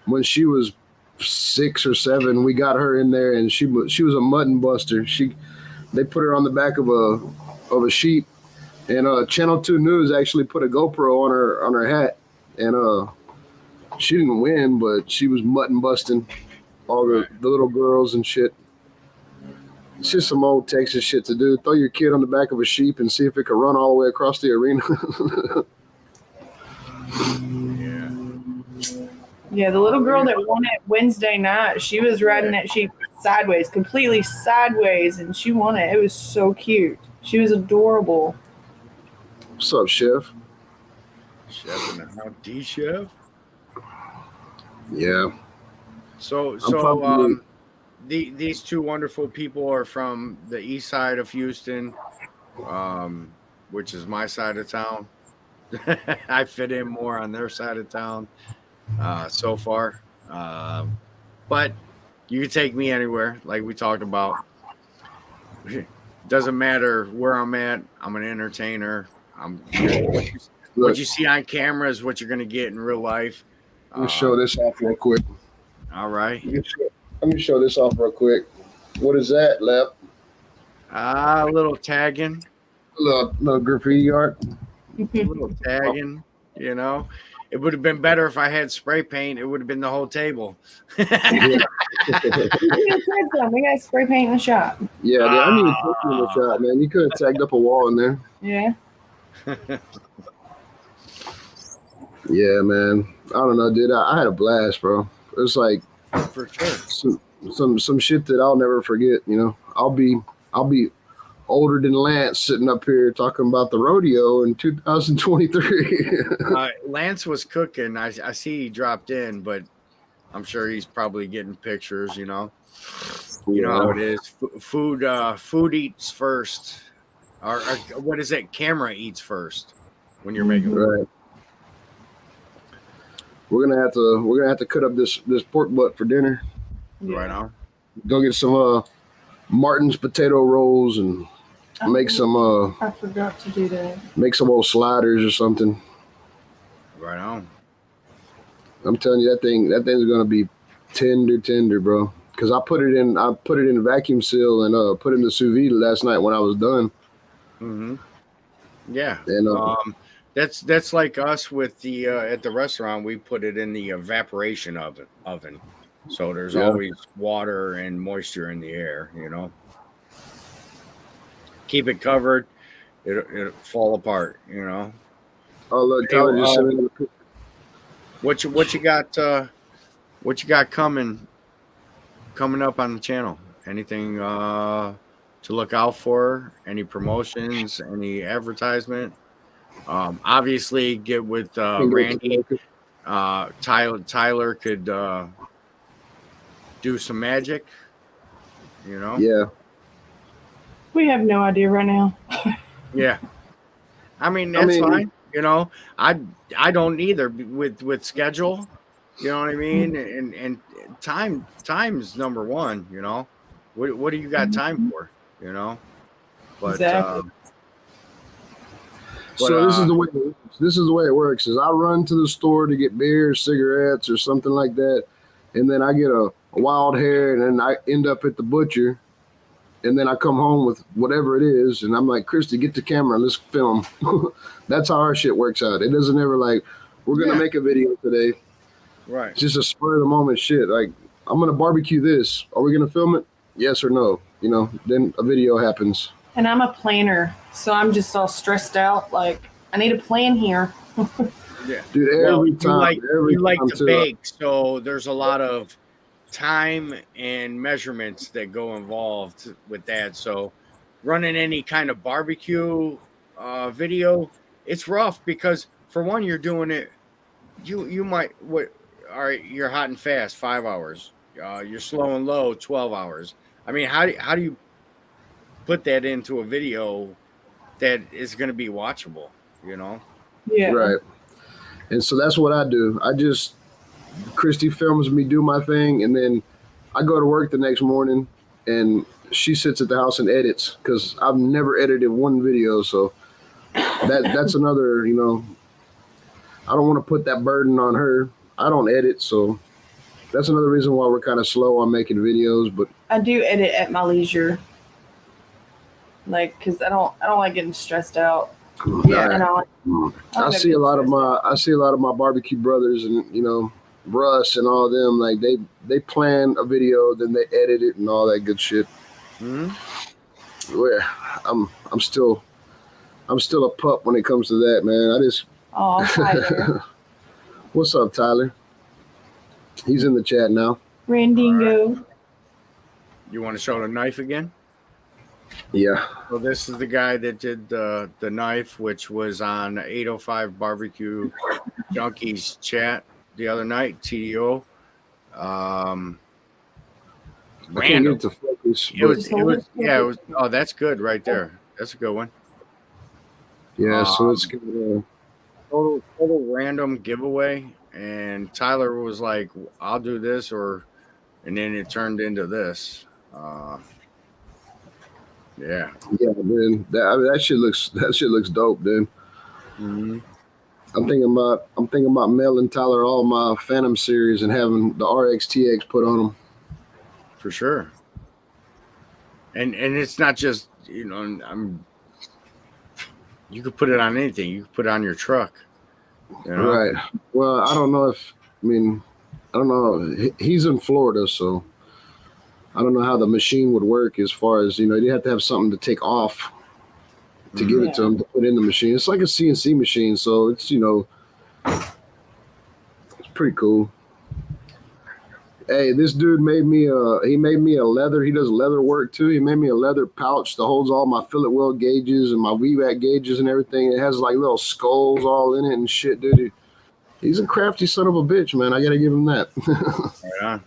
when she was 6 or 7, we got her in there, and she was a mutton buster. They put her on the back of a sheep, and Channel 2 News actually put a GoPro on her hat, and she didn't win, but she was mutton busting. all the little girls and shit. It's just some old Texas shit to do. Throw your kid on the back of a sheep and see if it can run all the way across the arena. Yeah. Yeah, the little girl that won it Wednesday night, she was riding that sheep sideways, completely sideways, and she won it. It was so cute. She was adorable. What's up, Chef? Chef in the house, D Chef. Yeah. So these two wonderful people are from the east side of Houston, which is my side of town. I fit in more on their side of town so far. But you can take me anywhere, like we talked about. Doesn't matter where I'm at. I'm an entertainer. What you see on camera is what you're going to get in real life. Let me show this off real quick. All right. Let me show this off real quick. What is that, Lep? A little tagging. A little graffiti art. A little tagging, you know. It would have been better if I had spray paint. It would have been the whole table. We got spray paint in the shop. Yeah, dude, I need to put you in the shop, man. You could have tagged up a wall in there. Yeah. Yeah, man. I don't know, dude. I had a blast, bro. It's like for sure some shit that I'll never forget. You know, I'll be older than Lance sitting up here talking about the rodeo in 2023. Lance was cooking. I see he dropped in, but I'm sure he's probably getting pictures. You know how it is. Food eats first, or what is it? Camera eats first when you're making right. We're gonna have to cut up this pork butt for dinner. Yeah. Right on. Go get some Martin's potato rolls and make some. I forgot to do that. Make some old sliders or something. Right on. I'm telling you, that thing's gonna be tender, bro. Because I put it in a vacuum seal and put it in the sous vide last night when I was done. Mm-hmm. Yeah. And that's like us with the at the restaurant. We put it in the evaporation oven. So there's always water and moisture in the air, you know. Keep it covered, it'll fall apart, you know. Oh look, Tyler just sent me the picture. What you got coming up on the channel? Anything to look out for? Any promotions? Any advertisement? Obviously get with Randy. Tyler could do some magic, you know. Yeah. We have no idea right now. Yeah. I mean, that's fine. You know, I don't either with schedule, you know what I mean? And time's number one, you know. What do you got time for, you know? But exactly. So this is the way it works. Is I run to the store to get beer, cigarettes, or something like that, and then I get a wild hair, and then I end up at the butcher, and then I come home with whatever it is, and I'm like, Christy, get the camera, let's film. That's how our shit works out. It doesn't ever like, we're gonna make a video today. Right. It's just a spur of the moment shit. Like, I'm gonna barbecue this. Are we gonna film it? Yes or no? You know, then a video happens. And I'm a planner, so I'm just all stressed out. Like, I need a plan here. Yeah, dude. Every time you like to bake, so there's a lot of time and measurements that go involved with that. So, running any kind of barbecue video, it's rough because for one, you're doing it. You might all right, you're hot and fast 5 hours. You're slow and low 12 hours. I mean, how do you put that into a video that is going to be watchable, you know? Yeah. Right. And so that's what I do. Christy films me do my thing, and then I go to work the next morning, and she sits at the house and edits because I've never edited one video. So that's another, you know, I don't want to put that burden on her. I don't edit, so that's another reason why we're kind of slow on making videos. But I do edit at my leisure. Like, cause I don't like getting stressed out. Yeah, and I see a lot of my barbecue brothers, and you know, Russ and all them, like they plan a video, then they edit it and all that good shit. Hmm. Where I'm still a pup when it comes to that, man. Oh, Tyler. What's up, Tyler? He's in the chat now. Randingo. You want to show the knife again? Yeah. So this is the guy that did the knife, which was on 805 Barbecue Junkies chat the other night. TDO. I can't get Random. it to focus, It was. but Yeah. It was. Oh, that's good right there. That's a good one. yeah. So it's Total random giveaway, and Tyler was like, "I'll do this," and then it turned into this. Yeah. yeah, man. That shit looks dope, dude. Hmm. I'm thinking about mailing Tyler all my Phantom series and having the RXTX put on them. For sure. And it's not just you could put it on anything. You could put it on your truck. You know. Right. Well, I don't know I don't know. He's in Florida, so I don't know how the machine would work as far as, you have to have something to take off to give it to him to put in the machine. It's like a CNC machine, so it's, it's pretty cool. Hey, this dude made me a leather. He does leather work too. He made me a leather pouch that holds all my fillet weld gauges and my VBAC gauges and everything. It has like little skulls all in it and shit, dude. He's a crafty son of a bitch, man. I gotta give him that. Right on.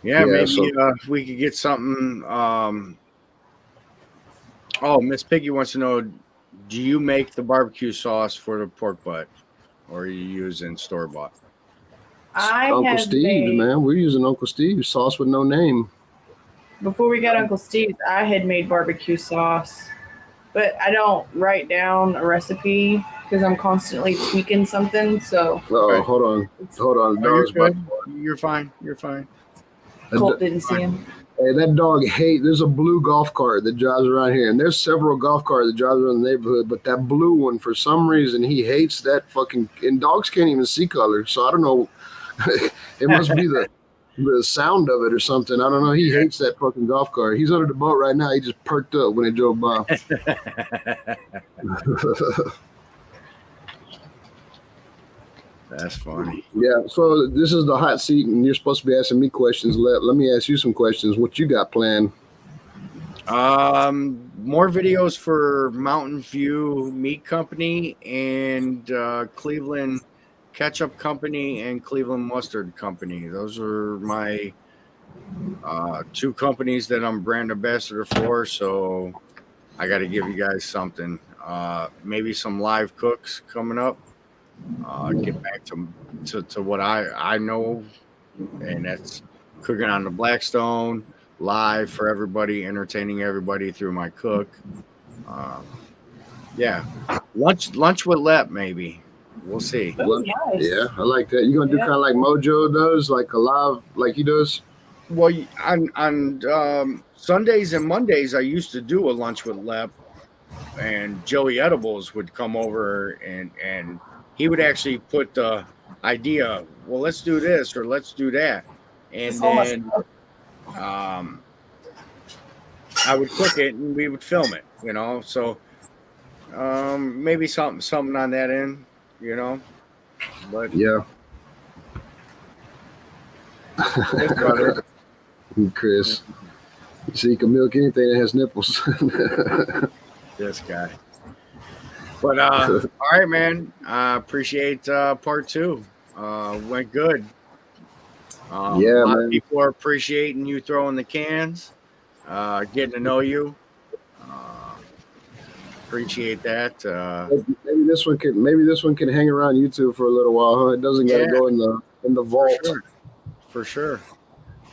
Yeah, maybe we could get something. Oh, Miss Piggy wants to know: do you make the barbecue sauce for the pork butt, or are you using store bought? Uncle Steve's, man. We're using Uncle Steve's sauce with no name. Before we got Uncle Steve's, I had made barbecue sauce, but I don't write down a recipe because I'm constantly tweaking something. So. Oh, hold on. Oh, you're fine. You're fine. Colt didn't see him. Hey, that dog there's a blue golf cart that drives around here, and there's several golf carts that drive around the neighborhood, but that blue one, for some reason, he hates that fucking, and dogs can't even see color, so I don't know. It must be the sound of it or something. I don't know. He hates that fucking golf cart. He's under the boat right now. He just perked up when it drove by. That's funny. Yeah, so this is the hot seat, and you're supposed to be asking me questions. Let me ask you some questions. What you got planned? More videos for Mountain View Meat Company and Cleveland Ketchup Company and Cleveland Mustard Company. Those are my two companies that I'm brand ambassador for. So I got to give you guys something. Maybe some live cooks coming up. Get back to what I know, and that's cooking on the Blackstone live for everybody, entertaining everybody through my cook. Yeah, lunch with Lep, maybe. We'll see. Nice. Yeah, I like that. You're gonna do kind of like Mojo does, like a live, like he does. Well, on Sundays and Mondays, I used to do a lunch with Lep, and Joey Edibles would come over and he would actually put the idea, well, let's do this or let's do that. And then I would cook it and we would film it, So maybe something on that end, But yeah. Chris. So you can milk anything that has nipples. This guy. But all right, man. I appreciate part 2. Went good. Yeah, a lot man. of people are appreciating you throwing the cans, getting to know you. Appreciate that. Maybe this one can hang around YouTube for a little while, huh? It doesn't got to go in the vault. For sure.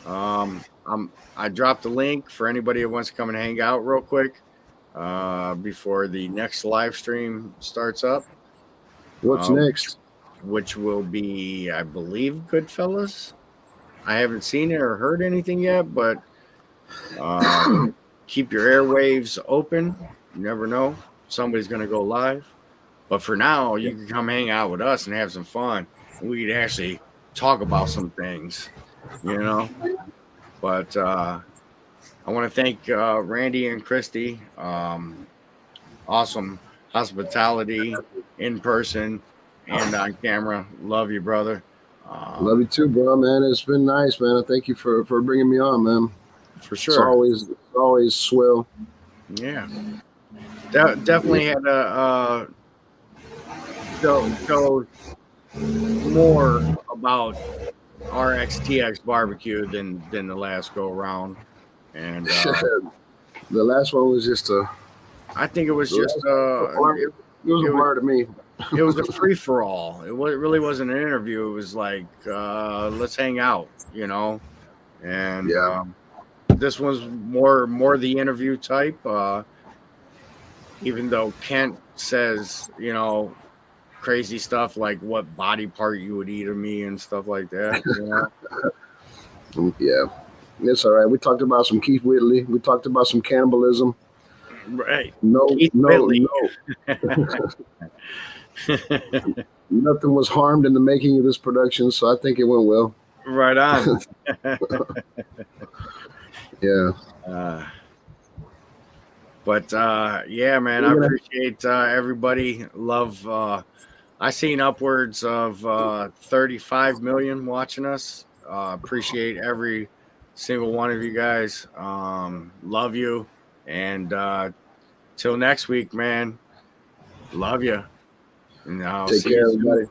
I dropped a link for anybody who wants to come and hang out real quick before the next live stream starts up. What's next? Which will be, I believe, Goodfellas. I haven't seen it or heard anything yet, but keep your airwaves open. You never know. Somebody's going to go live. But for now, you can come hang out with us and have some fun. We could actually talk about some things, you know. But I want to thank Randy and Christy. Awesome hospitality in person and on camera. Love you, brother. Love you too, bro, man. It's been nice, man. Thank you for bringing me on, man. For It's sure. always swell. Yeah. Definitely had to show more about RXTX BBQ than the last go around. And The last one was just a. I think it was The just it was a blur to me. it was a free for all. It really wasn't an interview. It was like let's hang out, you know. And Yeah. this was more the interview type. Even though Kent says, you know, crazy stuff like what body part you would eat of me and stuff like that. You know? Yeah. It's all right. We talked about some Keith Whitley. We talked about some cannibalism. Right. No, Keith no, Whitley. nothing was harmed in the making of this production, so I think it went well. Right on. Yeah. But yeah, man, I appreciate everybody. Love. I seen upwards of 35 million watching us. Appreciate every single one of you guys. Love you, and till next week, man. Love you. And I'll Take see care, you soon. everybody.